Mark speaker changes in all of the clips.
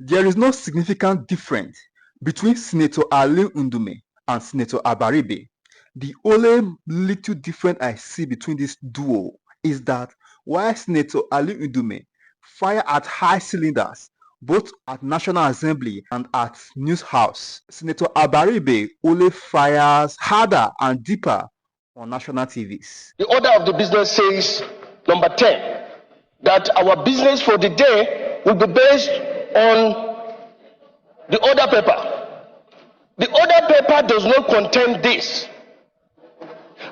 Speaker 1: There is no significant difference between Senator Ali Ndume and Senator Abaribe. The only little difference I see between this duo is that while Senator Ali Ndume fire at high cylinders, both at National Assembly and at News House, Senator Abaribe only fires harder and deeper on national TVs.
Speaker 2: The order of the business says, number 10, that our business for the day will be based on the order paper. The order paper does not contain this.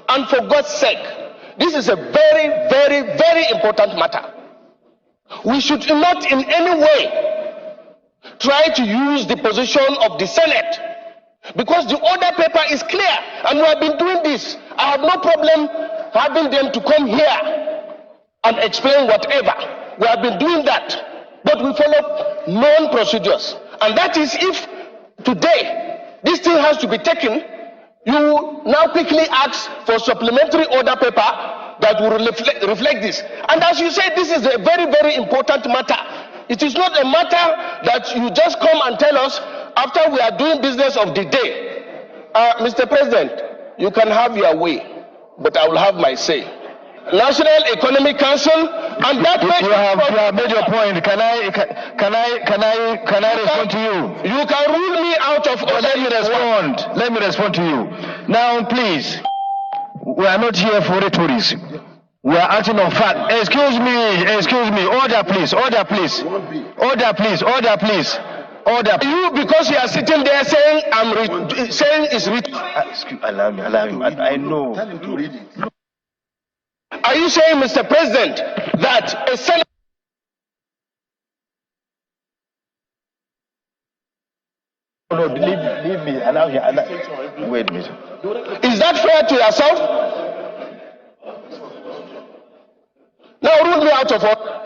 Speaker 2: And for God's sake, this is a very, very, very important matter. We should not in any way try to use the position of the Senate, because the order paper is clear and we have been doing this. I have no problem having them to come here and explain whatever. We have been doing that, but we follow known procedures. And that is, if today this thing has to be taken, you now quickly ask for supplementary order paper that will reflect this. And as you say, this is a very, very important matter. It is not a matter that you just come and tell us after we are doing business of the day. Mr. President, you can have your way, but I will have my say. National Economic Council, and that
Speaker 3: you have made your point. Can I respond to you?
Speaker 2: You can rule me out of order.
Speaker 3: Let me respond. Let me respond to you. Now, please, we are not here for rhetorics. We are acting on fact. Excuse me. Order, please. Order, please. Order, please. Order, please. Order.
Speaker 2: You, because you are sitting there saying saying it's written.
Speaker 3: Allow him. I know.
Speaker 4: Tell him to read it.
Speaker 2: Are you saying, Mr. President, that a Senate...
Speaker 3: No, leave me. Allow him. Wait a minute.
Speaker 2: Is that fair to yourself? Now rule me out of order.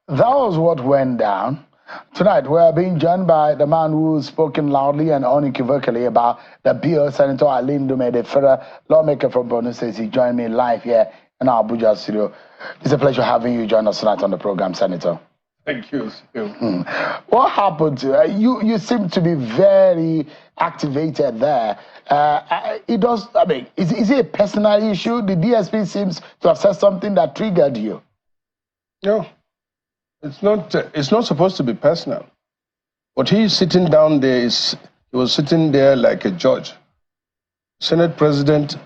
Speaker 5: That was what went down. Tonight, we are being joined by the man who's spoken loudly and unequivocally about the bill, Senator Ali Ndume, the federal lawmaker from Borno. Says he joined me live here in our Abuja studio. It's a pleasure having you join us tonight on the program, Senator.
Speaker 4: Thank you.
Speaker 5: What happened to you? You seem to be very activated there. Is it a personal issue? The DSP seems to have said something that triggered you.
Speaker 4: No. It's not supposed to be personal. But he's sitting down there, he was sitting there like a judge. Senate President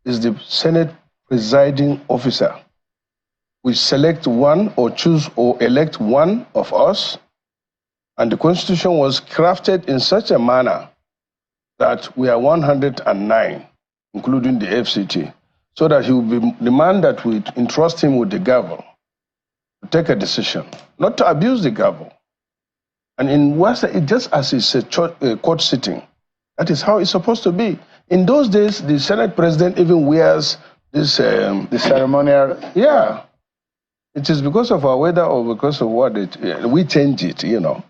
Speaker 4: is the Senate presiding officer. We select one or choose or elect one of us, and the Constitution was crafted in such a manner that we are 109, including the FCT, so that he will be the man that we entrust him with the gavel to take a decision, not to abuse the gavel. And in Western, just as it's a court sitting, that is how it's supposed to be. In those days, the Senate President even wears this...
Speaker 5: the ceremonial...
Speaker 4: Yeah. It is because of our weather or because of what we change it, you know.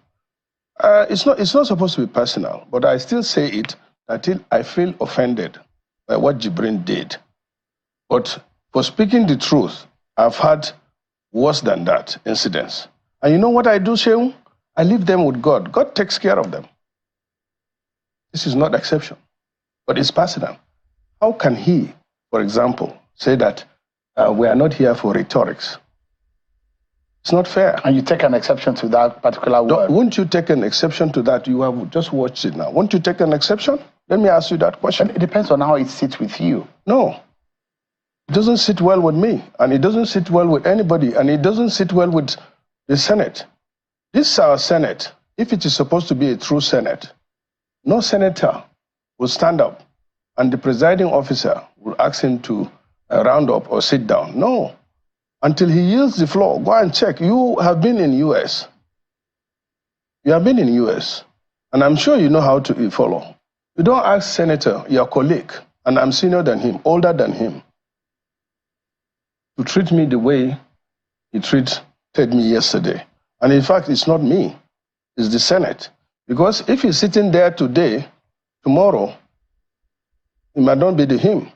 Speaker 4: It's not supposed to be personal, but I still say it until I feel offended by what Jibrin did. But for speaking the truth, I've had worse than that incidents. And you know what I do, Sheung? I leave them with God. God takes care of them. This is not exception, but it's personal. How can he, for example, say that we are not here for rhetorics? It's not fair.
Speaker 5: And you take an exception to that particular word.
Speaker 4: Won't you take an exception to that? You have just watched it now. Won't you take an exception? Let me ask you that question.
Speaker 5: It depends on how it sits with you.
Speaker 4: No. It doesn't sit well with me, and it doesn't sit well with anybody, and it doesn't sit well with the Senate. This is our Senate. If it is supposed to be a true Senate, no senator will stand up and the presiding officer will ask him to round up or sit down. No. Until he yields the floor. Go and check. You have been in US. You have been in US. And I'm sure you know how to follow. You don't ask senator, your colleague, and I'm senior than him, older than him, to treat me the way he treated me yesterday. And in fact, it's not me, it's the Senate. Because if he's sitting there today, tomorrow, it might not be him.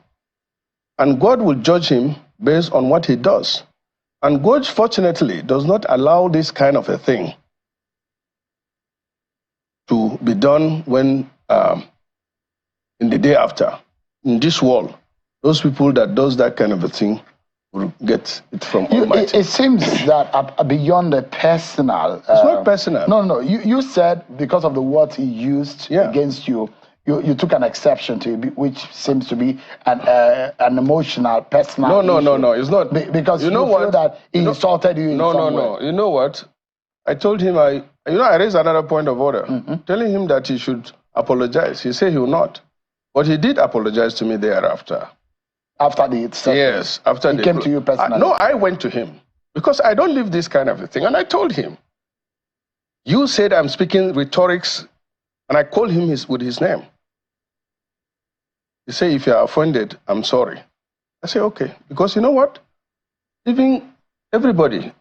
Speaker 4: And God will judge him based on what he does. And God, fortunately, does not allow this kind of a thing to be done when, in the day after. In this world, those people that does that kind of a thing will get it from Almighty.
Speaker 5: It seems that beyond the personal...
Speaker 4: it's not personal.
Speaker 5: No. You said because of the words he used against you, you took an exception to it, which seems to be an emotional, personal issue.
Speaker 4: No, it's not.
Speaker 5: Because you feel that he insulted you in some way.
Speaker 4: No. You know what? I told him, I raised another point of order, telling him that he should apologize. He said he will not. But he did apologize to me thereafter.
Speaker 5: After the...
Speaker 4: Yes, after
Speaker 5: he came to you personally?
Speaker 4: No, I went to him. Because I don't live this kind of a thing. And I told him, you said I'm speaking rhetorics, and I called him with his name. He said, if you are offended, I'm sorry. I said, okay. Because you know what? Even everybody,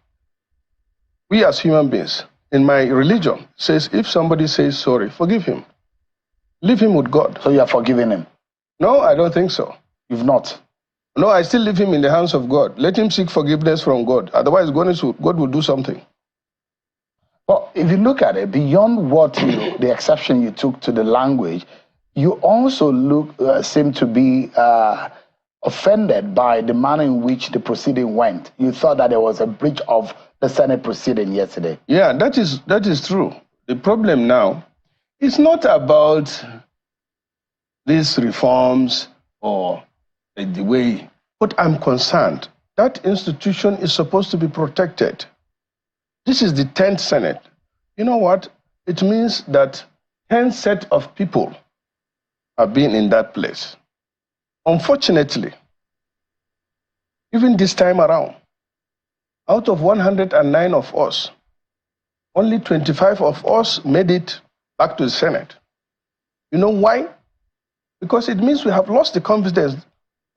Speaker 4: we as human beings, in my religion, says if somebody says sorry, forgive him. Leave him with God.
Speaker 5: So you are forgiving him?
Speaker 4: No, I don't think so.
Speaker 5: You've not?
Speaker 4: No, I still leave him in the hands of God. Let him seek forgiveness from God. Otherwise, God will do something.
Speaker 5: Well, if you look at it, beyond what the exception you took to the language, you also seem to be offended by the manner in which the proceeding went. You thought that there was a breach of the Senate proceeding yesterday.
Speaker 4: Yeah, that is true. The problem now is not about these reforms or the way, but I'm concerned. That institution is supposed to be protected. This is the 10th Senate. You know what? It means that 10 set of people have been in that place. Unfortunately, even this time around, out of 109 of us, only 25 of us made it back to the Senate. You know why? Because it means we have lost the confidence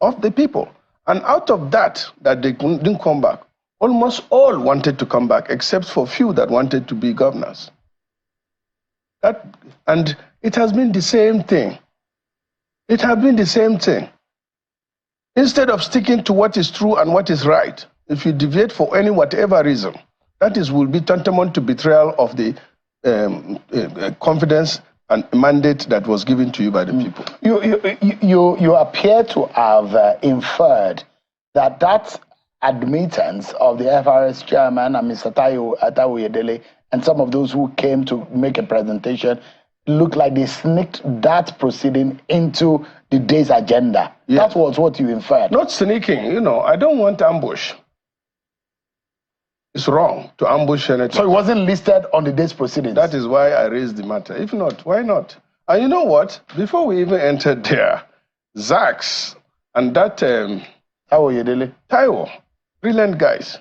Speaker 4: of the people. And out of that they didn't come back, almost all wanted to come back, except for few that wanted to be governors. And it has been the same thing. It has been the same thing. Instead of sticking to what is true and what is right, if you deviate for whatever reason, that will be tantamount to betrayal of the confidence and mandate that was given to you by the people.
Speaker 5: You appear to have inferred that admittance of the FRS chairman and Mr. Atawu and some of those who came to make a presentation looked like they sneaked that proceeding into the day's agenda. Yeah. That was what you inferred.
Speaker 4: Not sneaking, I don't want ambush. It's wrong to ambush senators.
Speaker 5: So it wasn't listed on the day's proceedings?
Speaker 4: That is why I raised the matter. If not, why not? And you know what? Before we even entered there, Zax and that... Taiwo, brilliant guys.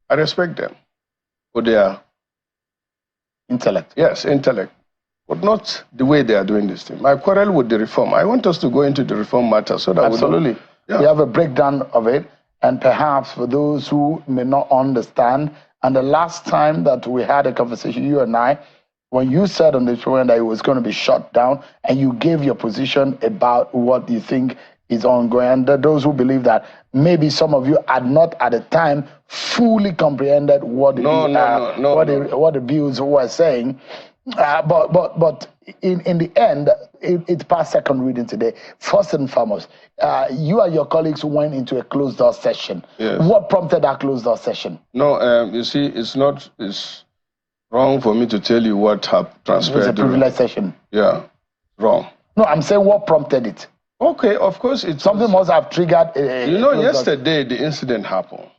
Speaker 4: I respect them for their...
Speaker 5: intellect.
Speaker 4: Yes, intellect. But not the way they are doing this thing. My quarrel with the reform. I want us to go into the reform matter so that
Speaker 5: absolutely. We have a breakdown of it. And perhaps for those who may not understand, and the last time that we had a conversation, you and I, when you said on the program that it was going to be shut down, and you gave your position about what you think is ongoing, and those who believe that maybe some of you had not at the time fully comprehended what the views were saying. But in the end, it passed second reading today. First and foremost, you and your colleagues went into a closed door session.
Speaker 4: Yes.
Speaker 5: What prompted that closed door session?
Speaker 4: No, you see, it's wrong for me to tell you what transpired.
Speaker 5: It was a privileged session.
Speaker 4: Yeah, wrong.
Speaker 5: No, I'm saying what prompted it.
Speaker 4: Okay, of course it's...
Speaker 5: Something must have triggered...
Speaker 4: yesterday the incident happened.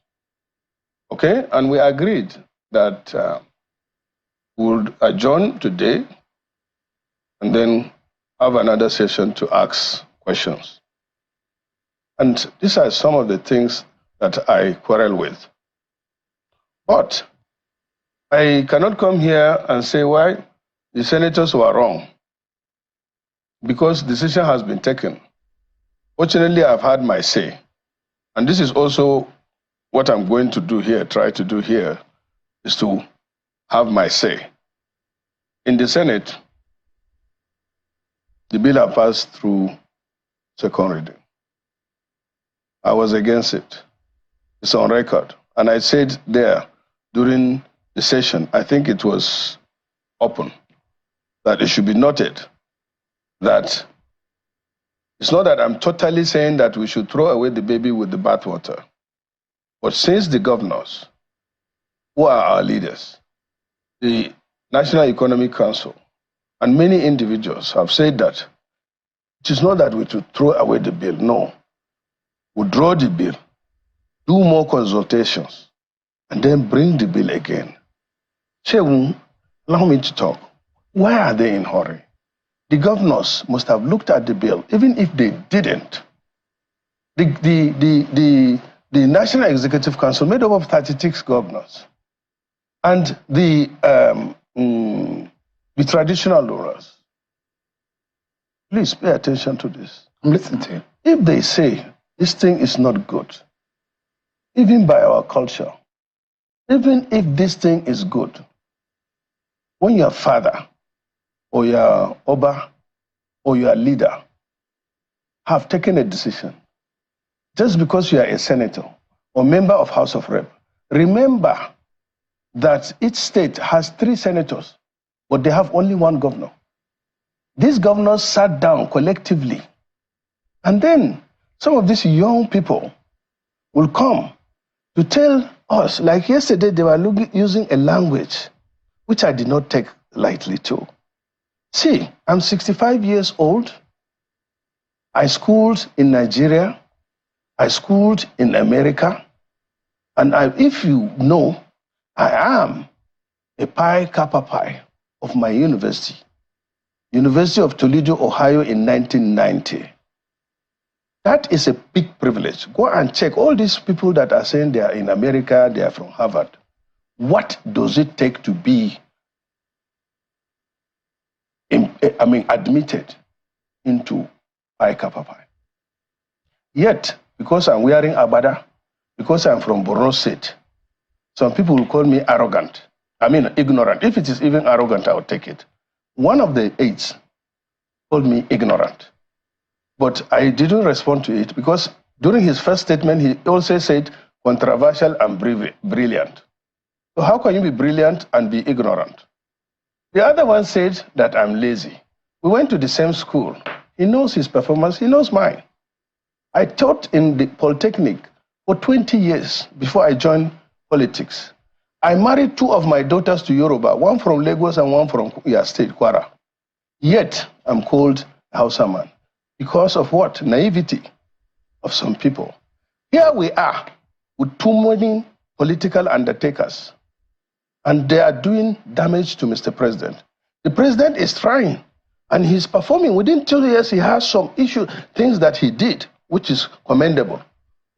Speaker 4: Okay, and we agreed that we'll adjourn today and then have another session to ask questions. And these are some of the things that I quarrel with. But I cannot come here and say why the senators were wrong, because decision has been taken. Fortunately, I've had my say. And this is also what I'm going to do here, try to do here, is to have my say. In the Senate, the bill had passed through second reading. I was against it. It's on record. And I said there during the session, I think it was open, that it should be noted that it's not that I'm totally saying that we should throw away the baby with the bathwater. But since the governors, who are our leaders, the National Economic Council, and many individuals have said that it is not that we should throw away the bill. No. We draw the bill, do more consultations, and then bring the bill again. Shehu, allow me to talk. Why are they in a hurry? The governors must have looked at the bill, even if they didn't. The National Executive Council made up of 36 governors. And the traditional rulers. Please pay attention to this.
Speaker 5: I'm listening to you.
Speaker 4: If they say this thing is not good, even by our culture, even if this thing is good, when your father or your Oba or your leader have taken a decision, just because you are a senator or member of House of Rep, remember that each state has 3 senators, but they have only 1 governor. These governors sat down collectively, and then some of these young people will come to tell us, like yesterday they were using a language which I did not take lightly too. See, I'm 65 years old. I schooled in Nigeria. I schooled in America. And if you know, I am a Pi Kappa Pi of my university, University of Toledo, Ohio in 1990. That is a big privilege. Go and check all these people that are saying they are in America, they are from Harvard. What does it take to be admitted into Pi Kappa Pi? Yet, because I'm wearing abada, because I'm from Borno State, some people will call me arrogant. I mean, ignorant. If it is even arrogant, I will take it. One of the aides called me ignorant. But I didn't respond to it because during his first statement, he also said controversial and brilliant. So how can you be brilliant and be ignorant? The other one said that I'm lazy. We went to the same school. He knows his performance, he knows mine. I taught in the Polytechnic for 20 years before I joined politics. I married 2 of my daughters to Yoruba, one from Lagos and one from your state, Kwara. Yet, I'm called Hausa man. Because of what? Naivety of some people. Here we are with too many political undertakers, and they are doing damage to Mr. President. The president is trying, and he's performing. Within 2 years, he has some issue, things that he did, which is commendable,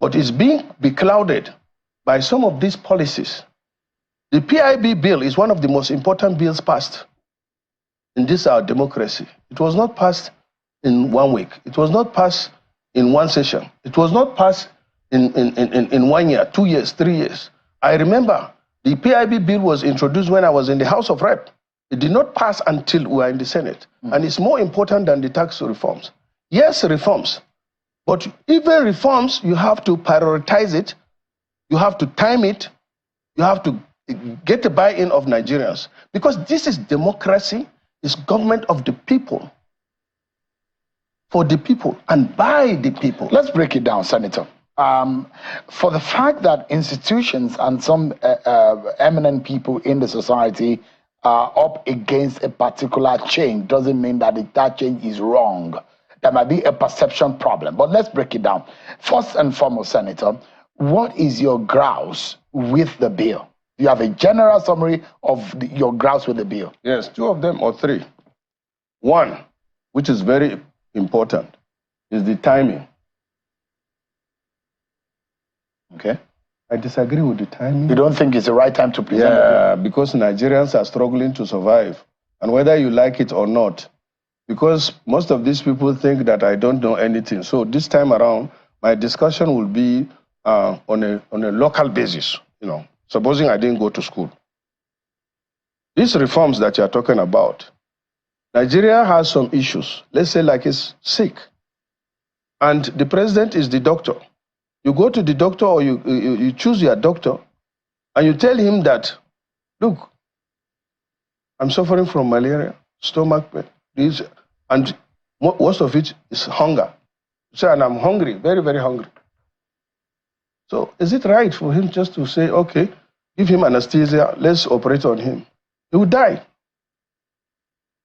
Speaker 4: but it's being beclouded by some of these policies. The PIB bill is one of the most important bills passed in this our democracy. It was not passed in 1 week. It was not passed in 1 session. It was not passed in 1 year, 2 years, 3 years. I remember the PIB bill was introduced when I was in the House of Rep. It did not pass until we were in the Senate. And it's more important than the tax reforms. Yes, reforms. But even reforms, you have to prioritize it. You have to time it. You have to get the buy-in of Nigerians. Because this is democracy. It's government of the people. For the people and by the people.
Speaker 5: Let's break it down, Senator. For the fact that institutions and some eminent people in the society are up against a particular change doesn't mean that that change is wrong. There might be a perception problem, but let's break it down. First and foremost, Senator, what is your grouse with the bill? You have a general summary of your grouse with the bill.
Speaker 4: Yes, 2 of them or 3. 1, which is very important, is the timing. Okay? I disagree with the timing.
Speaker 5: You don't think it's the right time to present the bill?
Speaker 4: Yeah, because Nigerians are struggling to survive. And whether you like it or not, because most of these people think that I don't know anything. So this time around, my discussion will be on a local basis, you know, supposing I didn't go to school. These reforms that you're talking about, Nigeria has some issues. Let's say like it's sick. And the president is the doctor. You go to the doctor or you choose your doctor and you tell him that, look, I'm suffering from malaria, stomach pain, and most of it is hunger. So, and I'm hungry, very, very hungry. So is it right for him just to say, okay, give him anesthesia, let's operate on him? He will die.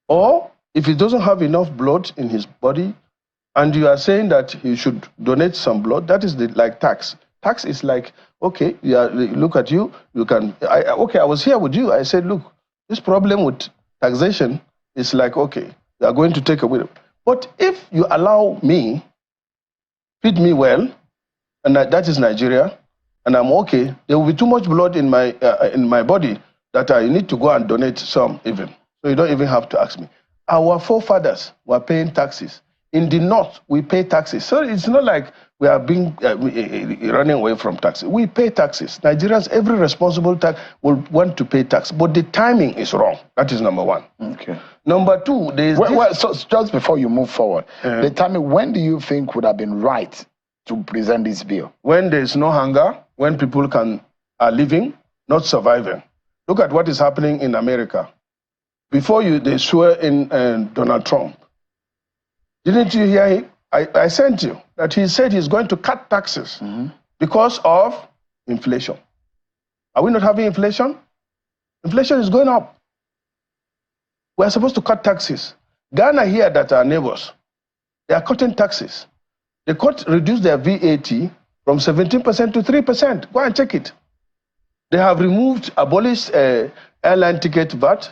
Speaker 4: Or if he doesn't have enough blood in his body, and you are saying that he should donate some blood, that is like tax. Tax is like, okay, look at you, you can, okay, I was here with you. I said, look, this problem with taxation is like, okay, they are going to take away. But if you allow me, feed me well, and that is Nigeria, and I'm okay, there will be too much blood in my body that I need to go and donate some even. So you don't even have to ask me. Our forefathers were paying taxes. In the north, we pay taxes. So it's not like we are being running away from taxes. We pay taxes. Nigerians, every responsible tax will want to pay tax, but the timing is wrong. That is number one. Okay. Number two, there is
Speaker 5: so just before you move forward, the timing. When do you think would have been right to present this bill?
Speaker 4: When there is no hunger, when people are living, not surviving. Look at what is happening in America. Before they swear in Donald Trump. Didn't you hear him? I sent you that he said he's going to cut taxes because of inflation. Are we not having inflation? Inflation is going up. We're supposed to cut taxes. Ghana here that are neighbors, they are cutting taxes. They reduced their VAT from 17% to 3%. Go and check it. They have abolished airline ticket VAT.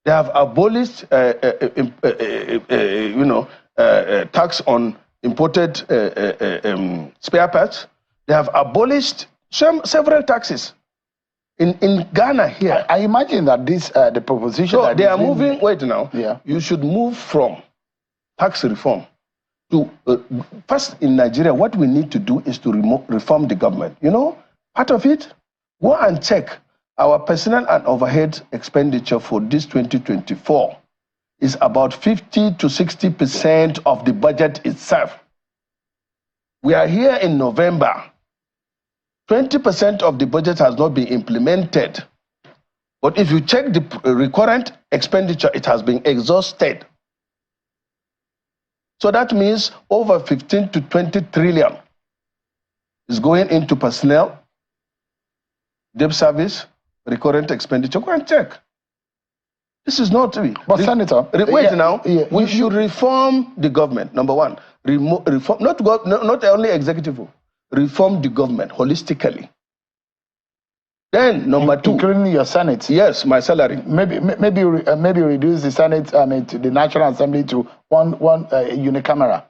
Speaker 4: They have abolished, tax on imported spare parts. They have abolished several taxes in Ghana here.
Speaker 5: I imagine that the proposition.
Speaker 4: So they are moving. Wait now. Yeah. You should move from tax reform to first in Nigeria. What we need to do is to reform the government. You know, part of it. Go and check our personnel and overhead expenditure for this 2024 is about 50 to 60% of the budget itself. We are here in November. 20% of the budget has not been implemented. But if you check the recurrent expenditure, it has been exhausted. So that means over 15 to 20 trillion is going into personnel, debt service, recurrent expenditure. Go and check. This is not me.
Speaker 5: But Senator,
Speaker 4: wait now. Yeah, we should reform the government. Number one, reform not only executive, reform the government holistically. Then number two,
Speaker 5: including your Senate.
Speaker 4: Yes, my salary.
Speaker 5: Maybe reduce the Senate. To the National Assembly to one unicameral.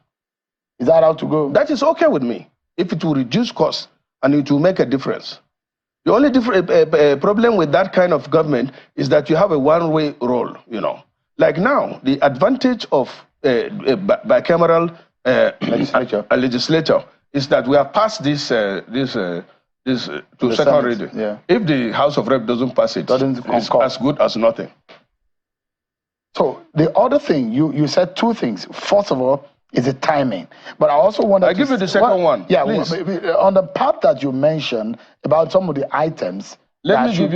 Speaker 5: Is that how to go?
Speaker 4: That is okay with me if it will reduce costs and it will make a difference. The only problem with that kind of government is that you have a one-way role, you know. Like now, the advantage of bicameral legislature is that we have passed this to second reading. Yeah. If the House of Rep doesn't pass it, it's as good as nothing.
Speaker 5: So the other thing, you said two things. First of all, is the timing. But I also want to...
Speaker 4: I'll give you the second one.
Speaker 5: Yeah, on the part that you mentioned about some of the items that should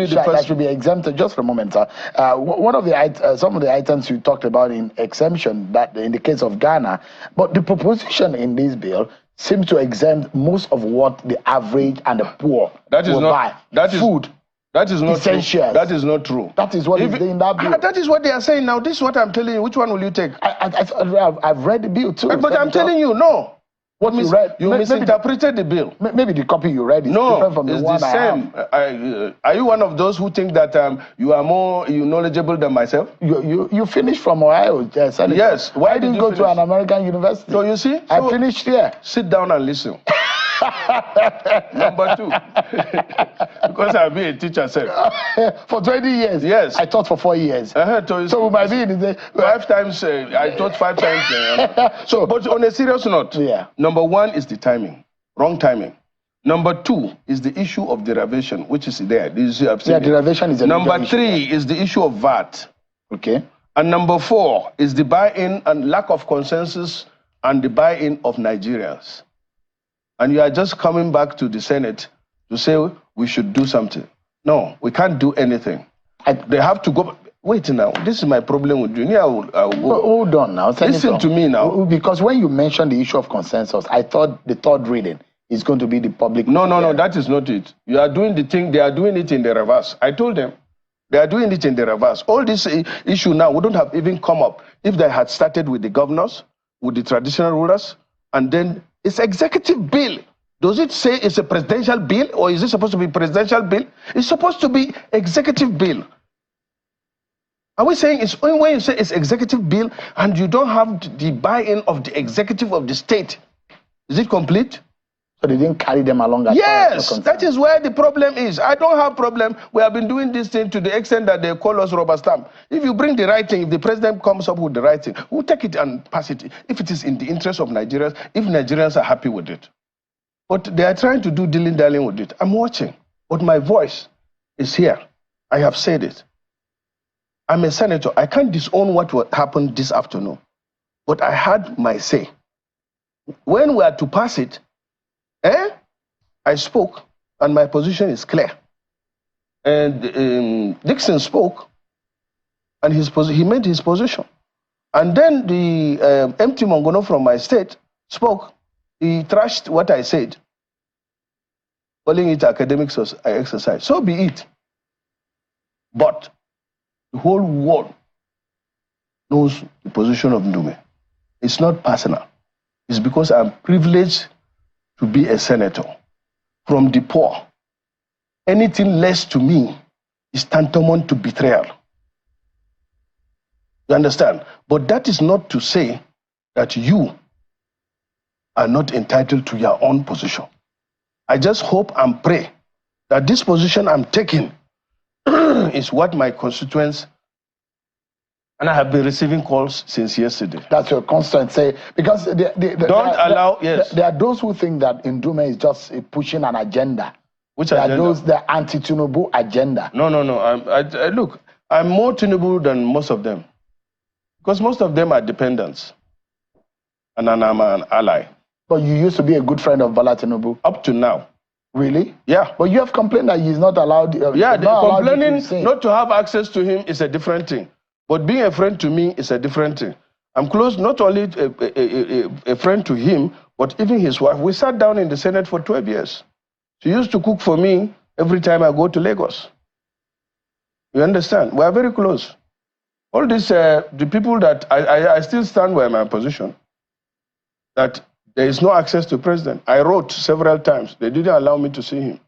Speaker 5: be exempted, just for a moment, sir. One of the some of the items you talked about in exemption, that in the case of Ghana, but the proposition in this bill seems to exempt most of what the average and the poor will buy. Food.
Speaker 4: That is not
Speaker 5: essentials.
Speaker 4: True. That is not true.
Speaker 5: That is what is in that bill.
Speaker 4: That is what they are saying now. This is what I'm telling you. Which one will you take?
Speaker 5: I've read the bill too.
Speaker 4: But I'm telling you, no.
Speaker 5: What you read?
Speaker 4: You misinterpreted the bill.
Speaker 5: Maybe the copy you read is different from the one
Speaker 4: it's the same. Are you one of those who think that you are more knowledgeable than myself?
Speaker 5: You finished from Ohio, Senator.
Speaker 4: Yes.
Speaker 5: Why didn't you go to an American university?
Speaker 4: So you see?
Speaker 5: I finished here.
Speaker 4: Sit down and listen. Number two, because I've been a teacher, sir.
Speaker 5: For 20 years?
Speaker 4: Yes.
Speaker 5: I taught for 4 years. So we might be in the...
Speaker 4: 5 times, I taught 5 times. So, but on a serious note, number one is the timing, wrong timing. Number two is the issue of derivation, which is there.
Speaker 5: Derivation is a
Speaker 4: Number three is the issue of VAT.
Speaker 5: Okay.
Speaker 4: And number four is the buy-in and lack of consensus and the buy-in of Nigerians. and you are just coming back to the Senate to say we should do something. No, we can't do anything. They have to go. Wait now, this is my problem with you. I will go.
Speaker 5: Hold on now.
Speaker 4: Listen to me now.
Speaker 5: Because when you mentioned the issue of consensus, I thought the third reading is going to be the public.
Speaker 4: No, that is not it. You are doing the thing, they are doing it in the reverse. I told them, they are doing it in the reverse. All this issue now wouldn't have even come up if they had started with the governors, with the traditional rulers, and then it's executive bill. Does it say it's a presidential bill, or is it supposed to be presidential bill? It's supposed to be executive bill. Are we saying it's only when you say it's executive bill and you don't have the buy-in of the executive of the state? Is it complete?
Speaker 5: So they didn't carry them along.
Speaker 4: Yes, that is where the problem is. I don't have problem. We have been doing this thing to the extent that they call us rubber stamp. If you bring the right thing, if the president comes up with the right thing, we'll take it and pass it. If it is in the interest of Nigerians, if Nigerians are happy with it. But they are trying to do dilly-dallying with it. I'm watching, but my voice is here. I have said it. I'm a senator. I can't disown what happened this afternoon. But I had my say. When we are to pass it, I spoke, and my position is clear. And Dixon spoke, and he made his position. And then the empty Mongono from my state spoke. He trashed what I said, calling it academic exercise. So be it. But the whole world knows the position of Ndume. It's not personal. It's because I'm privileged to be a senator from the poor. Anything less to me is tantamount to betrayal. You understand? But that is not to say that you are not entitled to your own position. I just hope and pray that this position I'm taking is what my constituents, and I have been receiving calls since yesterday.
Speaker 5: That's your constant say, because
Speaker 4: there
Speaker 5: are those who think that Ndume is just pushing an agenda.
Speaker 4: Which
Speaker 5: there
Speaker 4: agenda?
Speaker 5: Are those the anti-Tinubu agenda.
Speaker 4: No. Look, I'm more Tinubu than most of them, because most of them are dependents, and I'm an ally.
Speaker 5: But you used to be a good friend of Bola Tinubu.
Speaker 4: Up to now.
Speaker 5: Really?
Speaker 4: Yeah.
Speaker 5: But you have complained that he's not allowed.
Speaker 4: Complaining not to have access to him is a different thing. But being a friend to me is a different thing. I'm close, not only a friend to him, but even his wife. We sat down in the Senate for 12 years. She used to cook for me every time I go to Lagos. You understand? We are very close. All this, the people that I still stand by my position, that there is no access to president. I wrote several times. They didn't allow me to see him.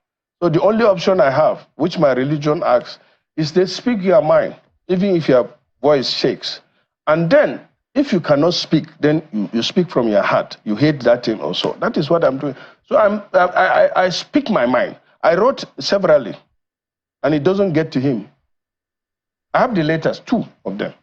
Speaker 4: So the only option I have, which my religion asks, is to speak your mind, even if your voice shakes. And then, if you cannot speak, then you speak from your heart. You hate that thing also. That is what I'm doing. So I speak my mind. I wrote severally, and it doesn't get to him. I have the letters, 2 of them.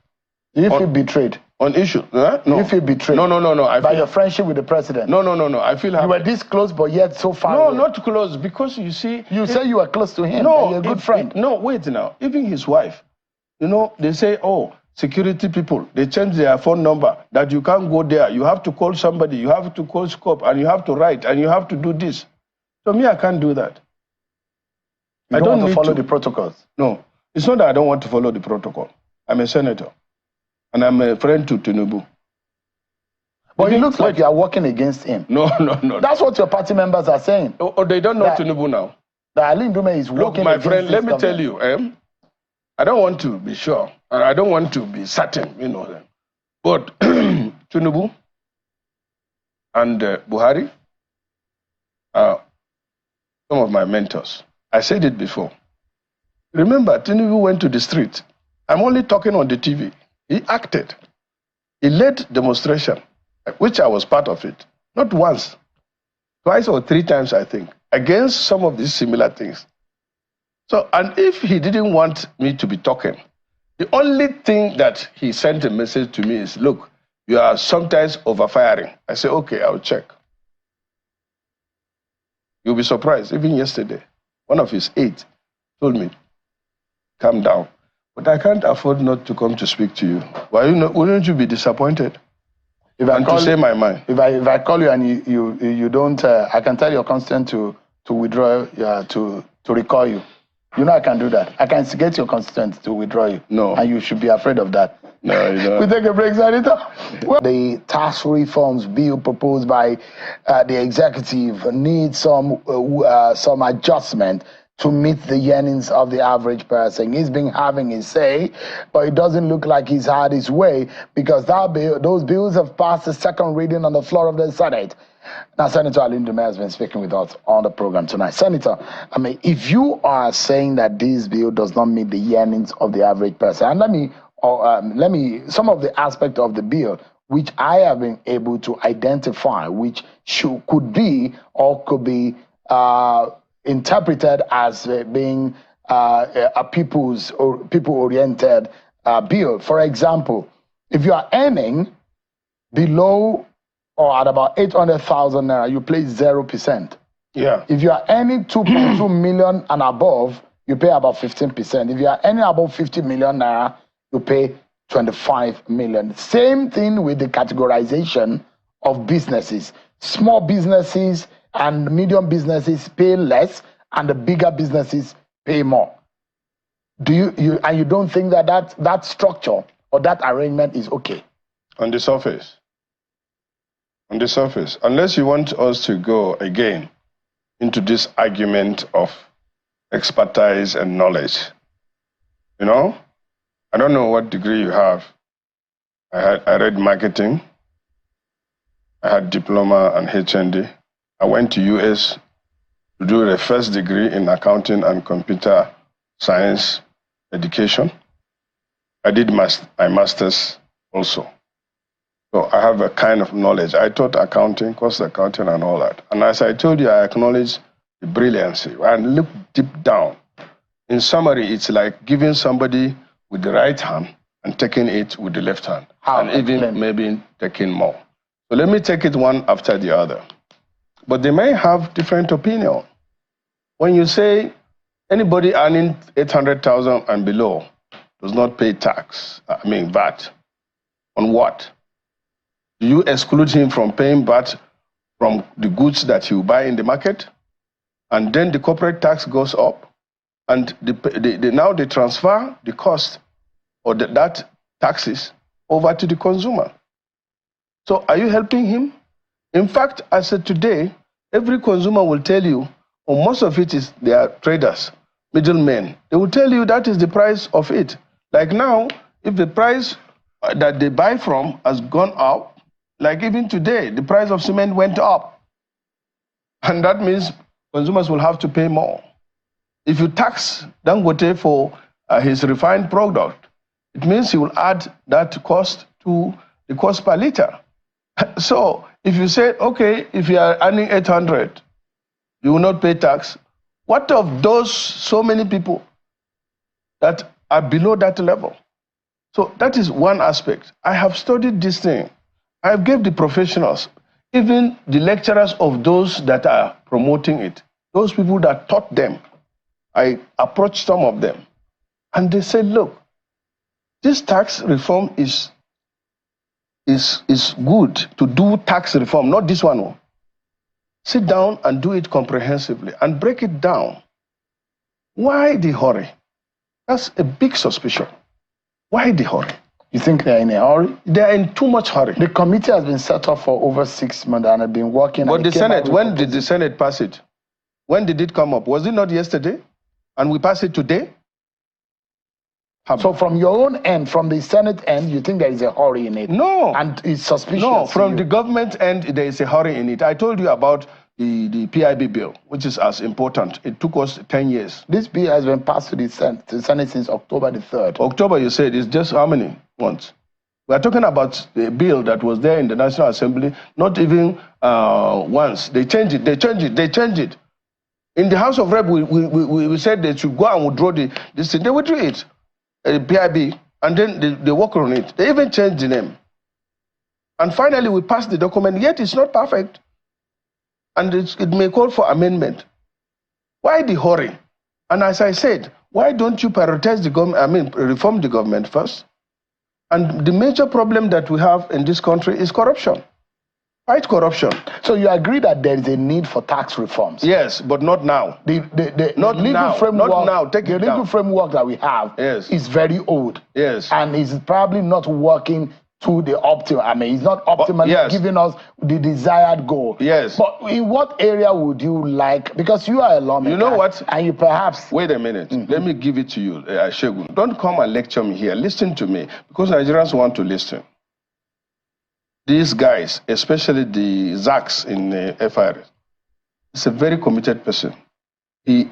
Speaker 5: If he betrayed.
Speaker 4: On issue, no.
Speaker 5: If you betrayed.
Speaker 4: No.
Speaker 5: By your friendship with the president.
Speaker 4: No. I feel happy.
Speaker 5: You were this close, but yet so far.
Speaker 4: No,
Speaker 5: away.
Speaker 4: not close, because you see.
Speaker 5: You say you were close to him.
Speaker 4: No,
Speaker 5: you're a good friend.
Speaker 4: No, wait now. Even his wife, they say, oh, security people, they change their phone number, that you can't go there. You have to call somebody. You have to call SCOP, and you have to write, and you have to do this. So me, I can't do that.
Speaker 5: I don't want to follow the protocols.
Speaker 4: No, it's not that I don't want to follow the protocol. I'm a senator, and I'm a friend to Tinubu.
Speaker 5: But it looks like you are working against him.
Speaker 4: No.
Speaker 5: That's what your party members are saying.
Speaker 4: Oh, they don't know Tinubu now.
Speaker 5: That Ali Ndume is working
Speaker 4: my
Speaker 5: against
Speaker 4: friend, let me
Speaker 5: government.
Speaker 4: tell you, I don't want to be sure, and I don't want to be certain, But Tinubu and Buhari are some of my mentors. I said it before. Remember, Tinubu went to the street. I'm only talking on the TV. He acted. He led demonstration, which I was part of it. Not once, twice or 3 times, I think, against some of these similar things. So, and if he didn't want me to be talking, the only thing that he sent a message to me is, look, you are sometimes overfiring. I say, okay, I'll check. You'll be surprised. Even yesterday, one of his aides told me, calm down. But I can't afford not to come to speak to you. Why wouldn't you be disappointed?
Speaker 5: If I
Speaker 4: and
Speaker 5: call
Speaker 4: to say my mind.
Speaker 5: If I call you and you don't, I can tell your constituent to withdraw, to recall you. You know I can do that. I can get your constituent to withdraw you.
Speaker 4: No.
Speaker 5: And you should be afraid of that.
Speaker 4: No, you don't.
Speaker 5: We take a break, Senator. Well, the tax reforms bill proposed by the executive needs some adjustment to meet the yearnings of the average person. He's been having his say, but it doesn't look like he's had his way because those bills have passed the second reading on the floor of the Senate. Now, Senator Ndume has been speaking with us on the program tonight. Senator, I mean, if you are saying that this bill does not meet the yearnings of the average person, and let me, some of the aspects of the bill which I have been able to identify, which could be or could be interpreted as being a people-oriented bill. For example, if you are earning below or at about 800,000 naira, you pay 0%.
Speaker 4: Yeah.
Speaker 5: If you are earning 2.2 million and above, you pay about 15%. If you are earning above 50 million naira, you pay 25 million. Same thing with the categorization of businesses. Small businesses and medium businesses pay less, and the bigger businesses pay more. Do you don't think that structure or that arrangement is okay?
Speaker 4: On the surface. On the surface. Unless you want us to go again into this argument of expertise and knowledge. You know? I don't know what degree you have. I read marketing. I had diploma and HND. I went to US to do the first degree in accounting and computer science education. I did my master's also. So I have a kind of knowledge. I taught accounting, cost accounting and all that. And as I told you, I acknowledge the brilliancy and look deep down. In summary, it's like giving somebody with the right hand and taking it with the left hand. And even maybe taking more. So let me take it one after the other. But they may have different opinion. When you say anybody earning 800,000 and below does not pay tax, VAT, on what? Do you exclude him from paying VAT from the goods that you buy in the market? And then the corporate tax goes up, and now they transfer the cost or that taxes over to the consumer. So are you helping him? In fact, as of today, every consumer will tell you, or most of it is they are traders, middlemen. They will tell you that is the price of it. Like now, if the price that they buy from has gone up, like even today, the price of cement went up. And that means consumers will have to pay more. If you tax Dangote for his refined product, it means he will add that cost to the cost per liter. So if you say, okay, if you are earning 800, you will not pay tax. What of those so many people that are below that level? So that is one aspect. I have studied this thing. I have given the professionals, even the lecturers of those that are promoting it, those people that taught them. I approached some of them and they said, look, this tax reform is good to do tax reform, not this one. Sit down and do it comprehensively and break it down. Why the hurry? That's a big suspicion. Why the hurry?
Speaker 5: You think they're in a hurry?
Speaker 4: They're in too much hurry.
Speaker 5: The committee has been set up for over 6 months and have been working.
Speaker 4: But the Senate, when did the Senate pass it? When did it come up? Was it not yesterday? And we pass it today?
Speaker 5: So from your own end, from the Senate end, you think there is a hurry in it?
Speaker 4: No.
Speaker 5: And it's suspicious?
Speaker 4: No, from the government end, there is a hurry in it. I told you about the PIB bill, which is as important. It took us 10 years.
Speaker 5: This bill has been passed to the Senate since October the 3rd.
Speaker 4: October, you said, is just how many months? We are talking about the bill that was there in the National Assembly, not even once. They changed it. In the House of Rep, we said they should go and withdraw this thing. They withdrew it. PIB, and then they work on it. They even changed the name. And finally, we passed the document, yet it's not perfect. And it may call for amendment. Why the hurry? And as I said, why don't you prioritize the government, reform the government first? And the major problem that we have in this country is corruption. Fight corruption.
Speaker 5: So you agree that there is a need for tax reforms?
Speaker 4: Yes, but not now.
Speaker 5: The
Speaker 4: not
Speaker 5: legal
Speaker 4: now.
Speaker 5: framework,
Speaker 4: not now. Take
Speaker 5: the
Speaker 4: it
Speaker 5: legal
Speaker 4: down.
Speaker 5: framework that we have is very old.
Speaker 4: Yes.
Speaker 5: And is probably not working to the optimal. I mean, it's not optimally giving us the desired goal.
Speaker 4: Yes.
Speaker 5: But in what area would you like, because you are a lawmaker.
Speaker 4: You know what?
Speaker 5: And you perhaps...
Speaker 4: Wait a minute. Let me give it to you, Shegun. Don't come and lecture me here. Listen to me, because Nigerians want to listen. These guys, especially the Zaks in FIR, is a very committed person. He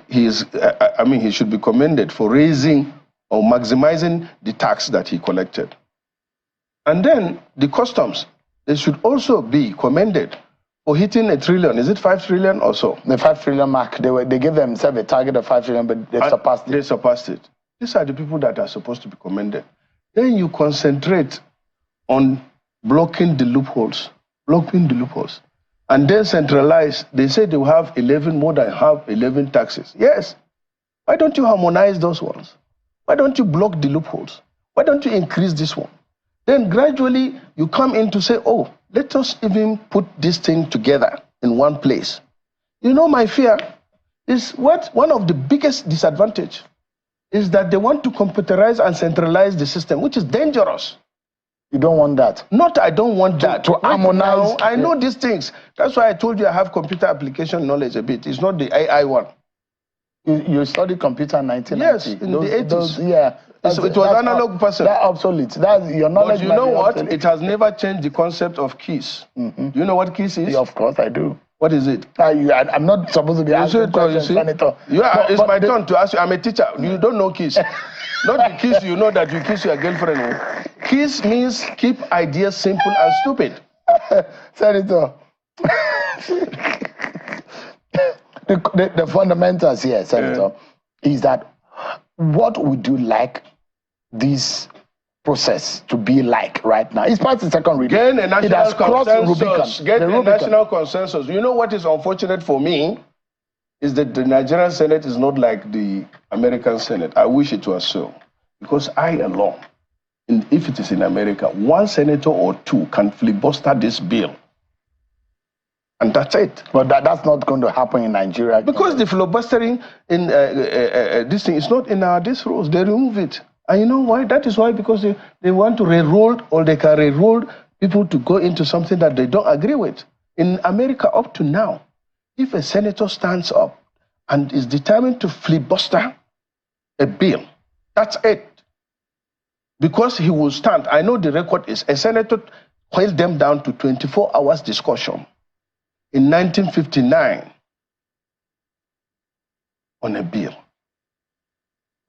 Speaker 4: should be commended for raising or maximizing the tax that he collected. And then the customs, they should also be commended for hitting $1 trillion. Is it 5 trillion or so?
Speaker 5: The 5 trillion mark. They gave themselves a target of 5 trillion, but they surpassed it.
Speaker 4: They surpassed it. These are the people that are supposed to be commended. Then you concentrate on blocking the loopholes, and then centralize. They say they will have more than 11 taxes. Yes. Why don't you harmonize those ones? Why don't you block the loopholes? Why don't you increase this one? Then gradually you come in to say, oh, let us even put this thing together in one place. You know, my fear is one of the biggest disadvantage is that they want to computerize and centralize the system, which is dangerous.
Speaker 5: You don't want that?
Speaker 4: Not I don't want that.
Speaker 5: To harmonize.
Speaker 4: Now, I know these things. That's why I told you I have computer application knowledge a bit. It's not the AI one.
Speaker 5: You studied computer in 1990?
Speaker 4: Yes, in the 80s.
Speaker 5: Yeah.
Speaker 4: So it was analog person.
Speaker 5: That's obsolete. That's your knowledge.
Speaker 4: But you know what? It has never changed the concept of keys. Do you know what keys is?
Speaker 5: Yeah, of course I do.
Speaker 4: What is it?
Speaker 5: I'm not supposed to be asking questions, Senator.
Speaker 4: It's my turn to ask you. I'm a teacher. You don't know keys. Not the kiss you know that you kiss your girlfriend. Kiss means keep ideas simple and stupid.
Speaker 5: Senator, the fundamentals here, Senator, is that what would you like this process to be like right now? It's past the second reading.
Speaker 4: Get a national consensus. Get a national consensus. You know what is unfortunate for me? Is that the Nigerian Senate is not like the American Senate. I wish it was so. Because I alone, if it is in America, one senator or two can filibuster this bill. And that's it.
Speaker 5: But that's not going to happen in Nigeria.
Speaker 4: Because the filibustering in this thing is not in these rules. They remove it. And you know why? That is why, because they want to re-roll, or they can re-roll people to go into something that they don't agree with. In America, up to now, if a senator stands up and is determined to filibuster a bill, that's it. Because he will stand. I know the record is a senator held them down to 24 hours discussion in 1959 on a bill.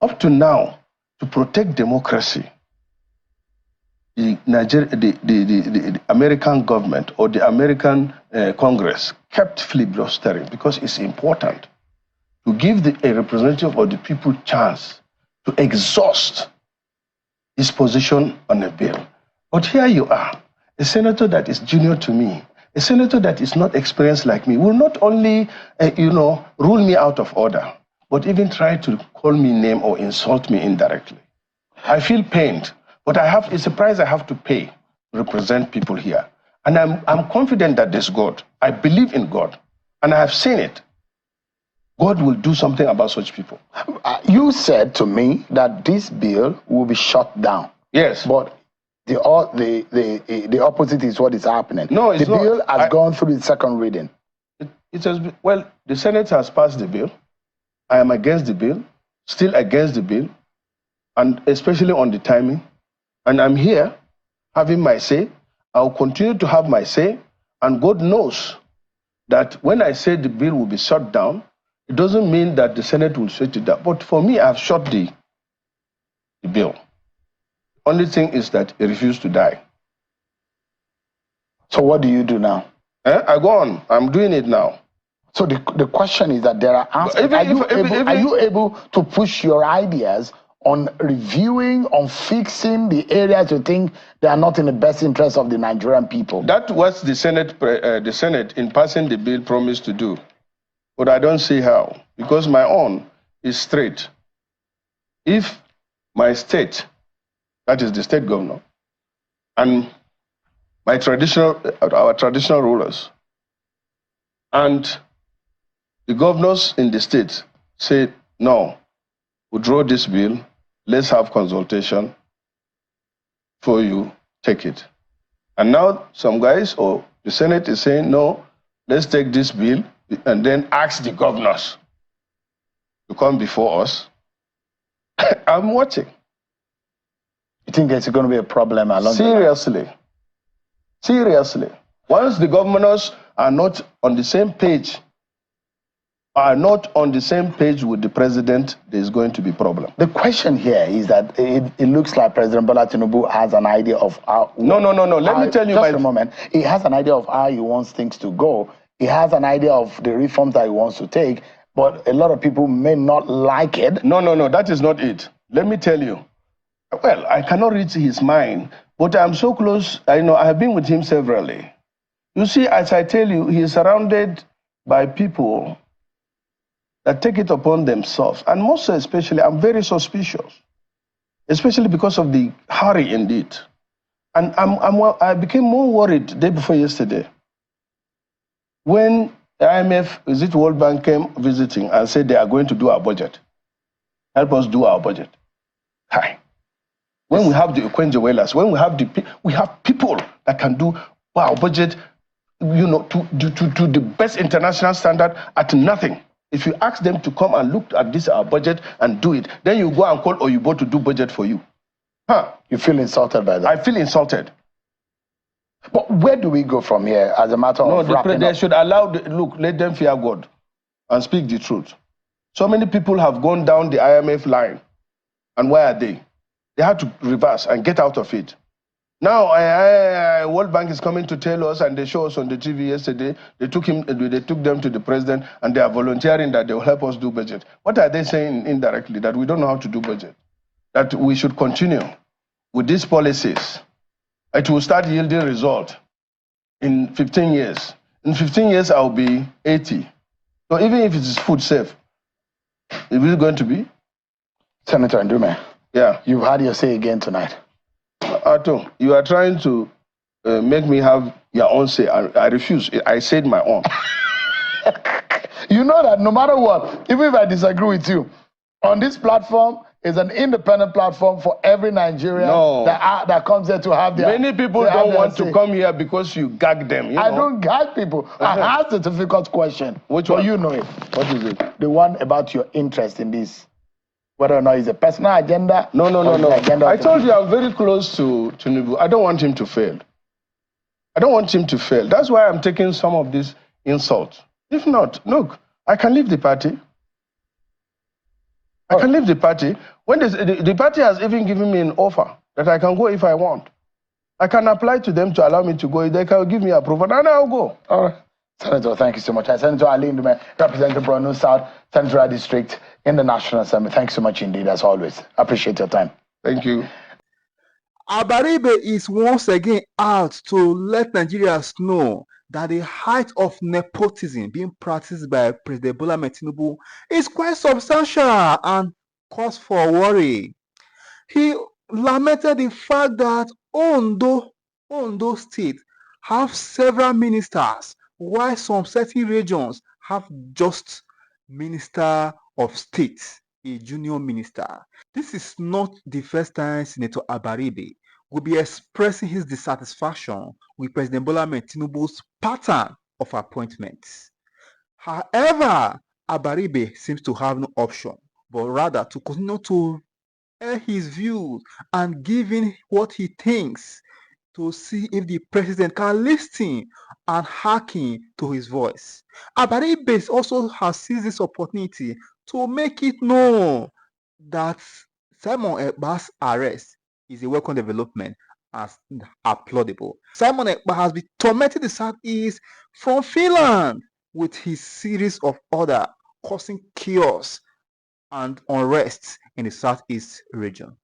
Speaker 4: Up to now, to protect democracy, the American government or the American Congress kept filibustering because it's important to give a representative of the people chance to exhaust his position on a bill. But here you are, a senator that is junior to me, a senator that is not experienced like me, will not only, rule me out of order, but even try to call me name or insult me indirectly. I feel pained, but it's a price I have to pay to represent people here. And I'm confident that there's God. I believe in God, and I have seen it. God will do something about such people.
Speaker 5: You said to me that this bill will be shut down.
Speaker 4: Yes.
Speaker 5: But the opposite is what is happening.
Speaker 4: No, it's
Speaker 5: not. The bill has gone through the second reading.
Speaker 4: Well, the Senate has passed the bill. I am against the bill, still against the bill, and especially on the timing. And I'm here having my say. I'll continue to have my say. And God knows that when I say the bill will be shut down, it doesn't mean that the Senate will shut it down. But for me, I've shot the bill. Only thing is that it refused to die.
Speaker 5: So what do you do now?
Speaker 4: I go on. I'm doing it now.
Speaker 5: So the question is that there are aspects. Are you able to push your ideas on reviewing, on fixing the areas you think they are not in the best interest of the Nigerian people?
Speaker 4: That was the Senate in passing the bill promised to do. But I don't see how, because my own is straight. If my state, that is the state governor, and our traditional rulers. And the governors in the state said, no, withdraw this bill, let's have consultation for you, take it. And now some guys or the Senate is saying, no, let's take this bill and then ask the governors to come before us. I'm watching.
Speaker 5: You think it's going to be a problem along
Speaker 4: Seriously. Seriously. Once the governors are not on the same page, with the president, there's going to be problem.
Speaker 5: The question here is that it looks like President Bola Tinubu has an idea of how...
Speaker 4: No. Let me tell you...
Speaker 5: Just a moment. He has an idea of how he wants things to go. He has an idea of the reforms that he wants to take, but a lot of people may not like it.
Speaker 4: No, that is not it. Let me tell you. Well, I cannot read his mind, but I'm so close. I have been with him severally. You see, as I tell you, he is surrounded by people that take it upon themselves. And most especially, I'm very suspicious, especially because of the hurry indeed. And I became more worried the day before yesterday when IMF, World Bank came visiting and said they are going to do our budget. Help us do our budget. Hi. When we have the Oko-Jumbo, when we have people that can do our budget, to the best international standard at nothing. If you ask them to come and look at this our budget and do it, then you go and call Oyibo to do budget for you.
Speaker 5: You feel insulted by that?
Speaker 4: I feel insulted.
Speaker 5: But where do we go from here as a matter of wrapping
Speaker 4: they
Speaker 5: up?
Speaker 4: should allow, let them fear God and speak the truth. So many people have gone down the IMF line. And where are they? They had to reverse and get out of it. Now, World Bank is coming to tell us, and they show us on the TV yesterday, they took them to the president, and they are volunteering that they will help us do budget. What are they saying indirectly? That we don't know how to do budget. That we should continue with these policies. It will start yielding result in 15 years. In 15 years, I'll be 80. So even if it is food safe, is it going to be?
Speaker 5: Senator Ndume,
Speaker 4: yeah,
Speaker 5: you've had your say again tonight.
Speaker 4: Ato, you are trying to make me have your own say. I refuse. I said my own.
Speaker 5: You know that no matter what, even if I disagree with you, on this platform is an independent platform for every Nigerian that comes there to have their...
Speaker 4: Many people don't want to come here because you gag them.
Speaker 5: I don't gag people. I asked a difficult question.
Speaker 4: Which one?
Speaker 5: You know it.
Speaker 4: What is it?
Speaker 5: The one about your interest in this. Whether or not it's a personal agenda.
Speaker 4: No. I told you I'm very close to Tinubu. I don't want him to fail. I don't want him to fail. That's why I'm taking some of these insults. If not, look, I can leave the party. I can leave the party. When the party has even given me an offer that I can go if I want. I can apply to them to allow me to go. They can give me approval, and I'll go.
Speaker 5: All right. Senator, thank you so much. Senator Ali Ndume, representing Borno South Central District in the National Assembly. Thanks so much indeed, as always. Appreciate your time.
Speaker 4: Thank you.
Speaker 1: Abaribe is once again out to let Nigerians know that the height of nepotism being practiced by President Bola Tinubu is quite substantial and cause for worry. He lamented the fact that Ondo State have several ministers, while some certain regions have just Minister of State, a junior minister. This is not the first time Senator Abaribe will be expressing his dissatisfaction with President Bola Tinubu's pattern of appointments. However, Abaribe seems to have no option, but rather to continue to air his views and give in what he thinks to see if the president can listen and hearken to his voice. Abaribe also has seized this opportunity to make it known that Simon Ekpa's arrest is a welcome development as applaudable. Simon Ekpa has been tormenting the Southeast from Finland with his series of orders causing chaos and unrest in the Southeast region.